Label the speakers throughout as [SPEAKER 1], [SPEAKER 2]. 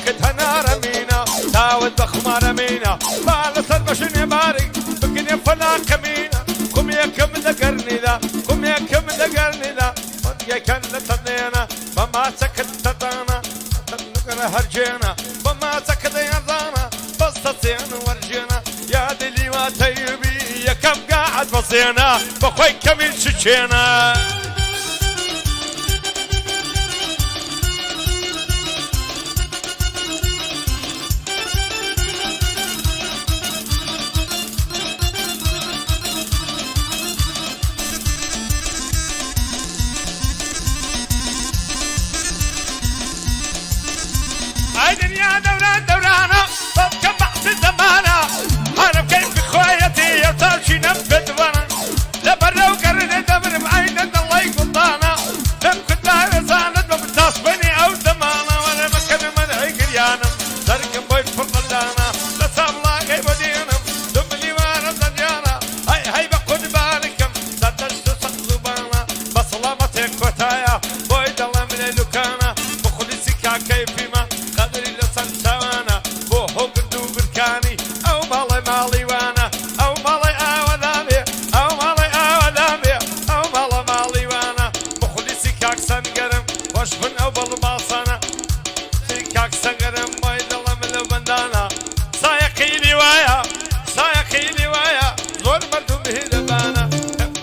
[SPEAKER 1] كتها نار مينا تاود بخمار مينا بالا سربشني باري بكني فلا كمينا قم يا كم ذكرني ذا قم يا كم ذكرني ذا يا كان تدينا بما سكت تدانا تنقر هرجينا بما سكت يرضانا بس تصين ورجينا يا دلي ما تيبي يا كم قاعد بصينا بخوي كمين شجينا هاي دنيا دوران دورانا ببكى بعض زمانا انا بكيف خويتي يا طالشي نبت وانا لبرا وقرن دبر بعين الله يقطانا نبكت لا رزانة بتصبني او زمانا وانا مكان مدعي قريانا زرق بوي فرطانا لساب الله كيف دينم دملي وانا زنجانا هاي بقود بالكم سدشت صخزبانا بسلامتك وتايا بوي دلا من اللوكانا بخلصك كيفي ما قدري لسنتوانا بوهو قدو بركاني او مالي وانا او مالي اودامي او مالي اودامي او مالي وانا بخلصي كاك سنقرم وشفن او بالباصانا كاك سنقرم ويدلا من البندانا سايقي لي وايا زور مردم هيدبانا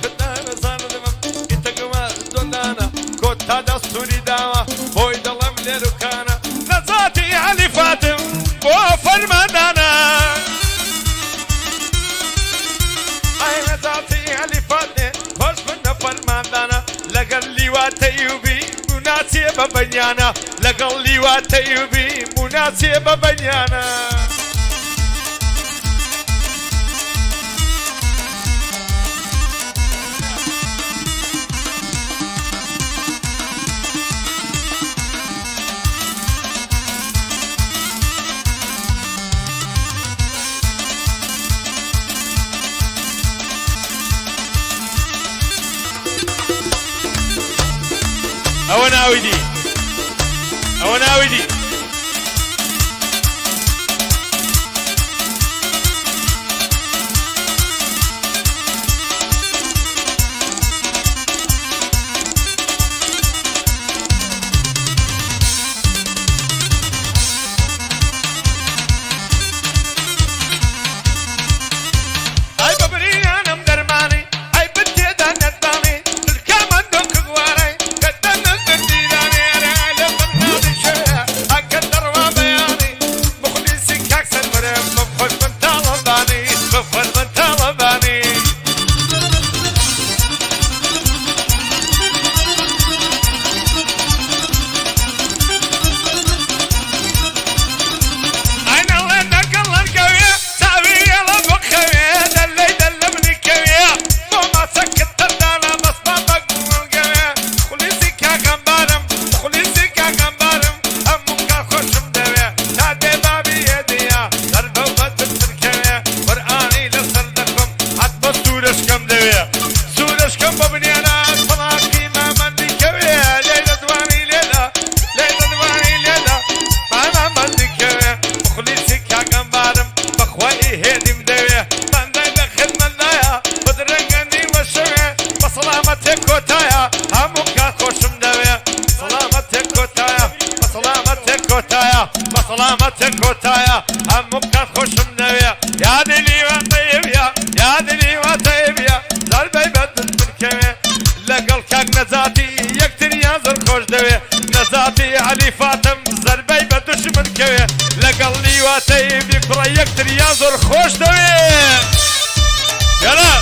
[SPEAKER 1] بدانا زاندمم اتقما دونانا كوتا دستوري داوا ويدلا من الركانا نزاتي علي فاتم وفرمانانا اي نزاتي علي فاتم وشفن فرمانانا لقل لي واتيوبي مناسبة بنيانا لقل لي واتيوبي مناسبة بنيانا أوانا ودي هاي ببريني أنا مدرماني هاي بنتي دا نداني الكامن دوك غواري قدنا الديداني أنا علم النادي شوية أقدر وبياني مخلصي كاكسر مرم مفخر من طالباني مفخر من طالباني أنا الله نقل القوية ساوية لبخوية دلي دلمني كوية وما سكت تردانا بس بابك وقوية خليسي كاقنبارم خليسي كاقنبارم همك خوشم دوية نادي بابي يديا ضربة وبدل تركوية قرآني لسردكم حتى سورشكم دوية سورشكم ببنيانا صلاكي ما مندي كوية ليلة دواني ليلة ما مندي كوية مخليسي كاقنبارم بخوائي هيدي مدوية بندي بخدمة دايا بدرنقني وشوية بسلامتك وتايا همك خوشم دوية سلامتك وتايا بسلامتك وتايا بسلامتك وتايا همك خوشم دوية يا دلي وطيب يا دلي وطيب يا زربي بدل من كوية لقل كاك نزاتي يكتر يا زر خوش دوية نزاتي علي فاتم زربي بدش من كوية لقل لي وطيب يكتر يا زر خوش دوية يلا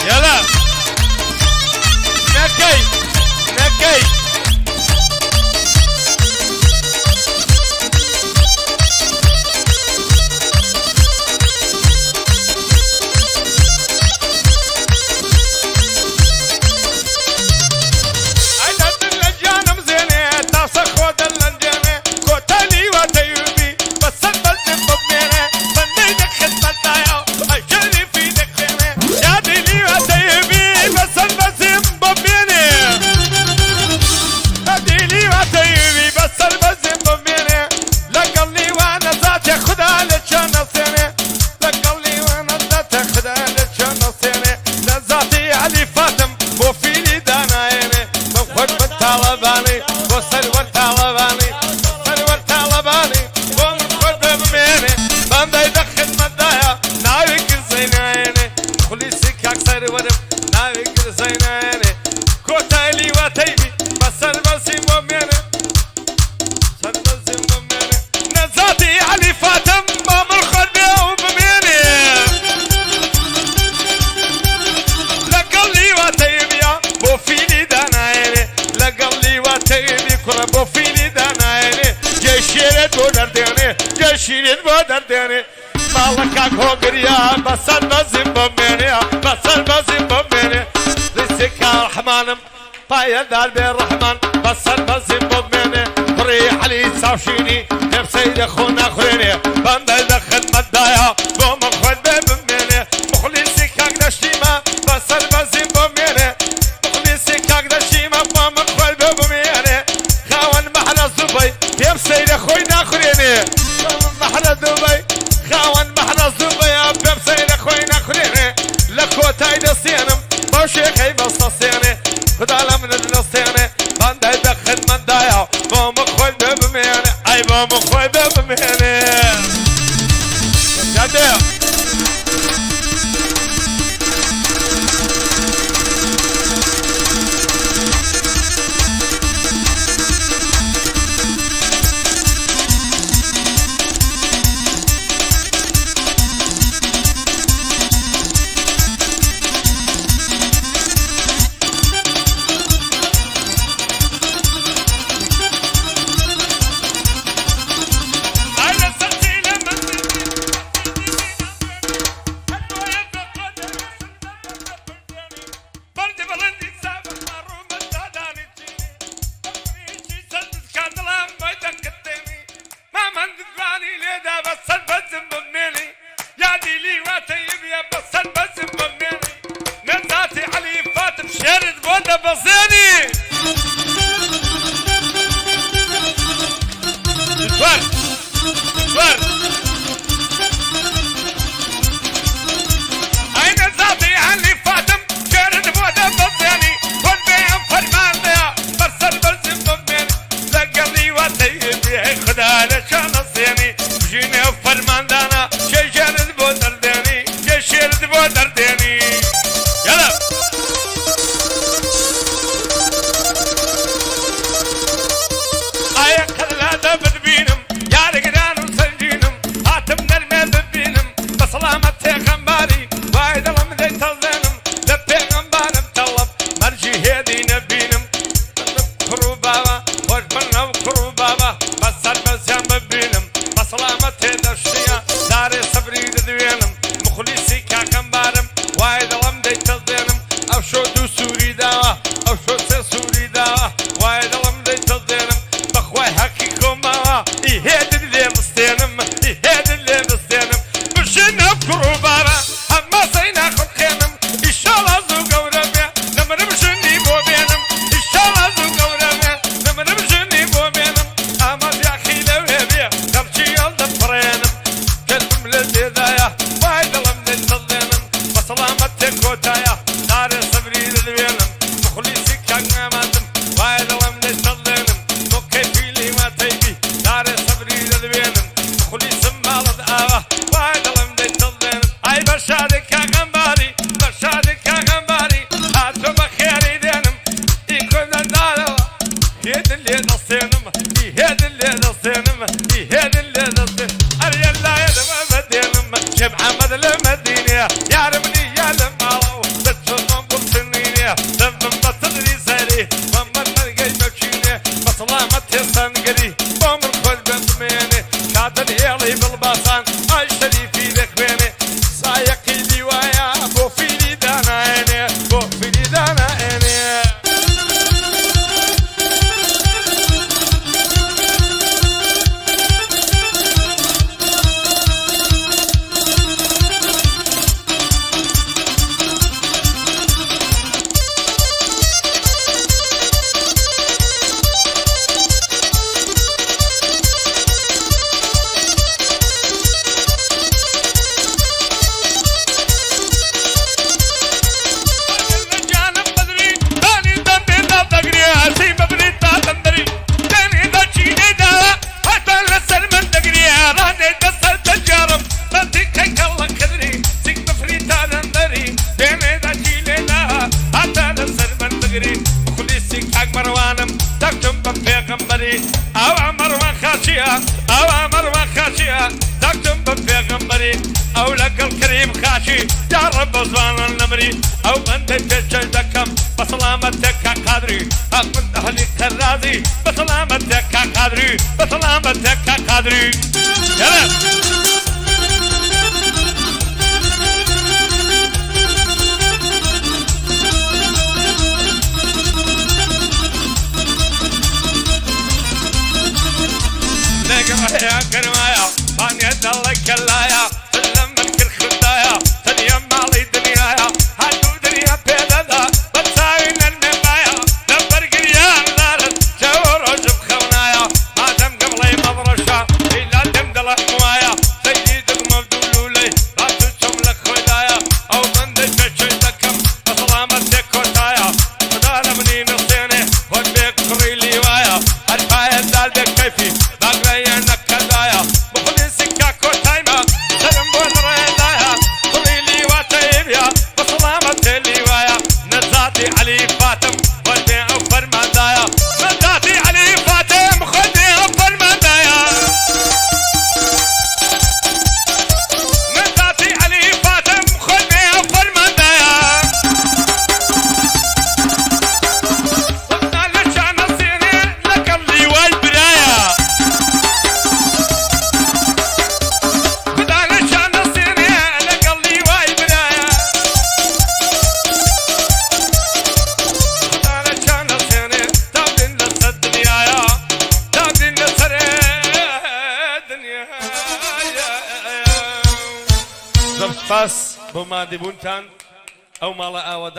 [SPEAKER 1] يلا شيرين بودر ديني مالك هوغريا بسر بزين بميني بسر بزين بميني لسك الرحمن بايا دار بالرحمن بسر بزين بميني فري علي ساوشيني نفسي خونا خريني بند دخل مدايا بوم خد بميني مخلصي كاك دشيما بسر بزين بميني مخلصي كاك دشيما بوم خد بميني خاون محل زبي نفسي خونا خريني محل دبي خاون محل زبي نفسي خونا خريني لكوتاي دسينم بوشي خي بسطيني خدالا من النصيني بند دخل مدايا بوم خد بميني اي بوم خد بميني جدع شارد بودا بصيني سوار سوار أين ذاتي علي فاتم شارد بودا بصيني كل بيهم فرمان ديا برسل برسم بمين لقلي وطيبي خدالة شانصيني بجيني فرمان دانا شي شارد بودا ديني شي شارد بودا ديني يلا أوامر وخاشية تكتم بفيغمبري أو لك الكريم خاشي يا رب زوان النمري أو أنت تجدكم بسلامتك قادري أقمت أهلي كرازي بسلامتك قادري بسلامتك قادري يلا يا كرمايا بانيا الله كلايا لما نكر خدايا تنيا مالي دنيايا هادو دنيا بيدادا بتساوين المبايا لبرق ريال دارت شاور وجب خونايا ما دم قبلي مضرشا إلا دم دلح موايا سيد المبدولولي لا تشم لك خدايا أو من دشت شيتكم بسلامة دكوتايا خدانا مني نصيني خد بيك خريلي وايا الفاية دال بك كيفي باقريا نكدايا بخلي سكا كوتايما سلم بودريلايا خريلي واتيبيا بسلامة لي وايا نزاتي علي فاتم خدي أوفر مدايا نزاتي علي فاتم خدي أوفر مدايا نزاتي علي فاتم خدي أوفر مدايا قلنا لشان الصيني لك اللي والبرايا قلنا لشان الصيني لك اللي والبرايا قلنا لشان الصيني تابدين لسه الدنيايا تابدين لسه الدنيايا زبط فاس بما دبونتان او مالا آودا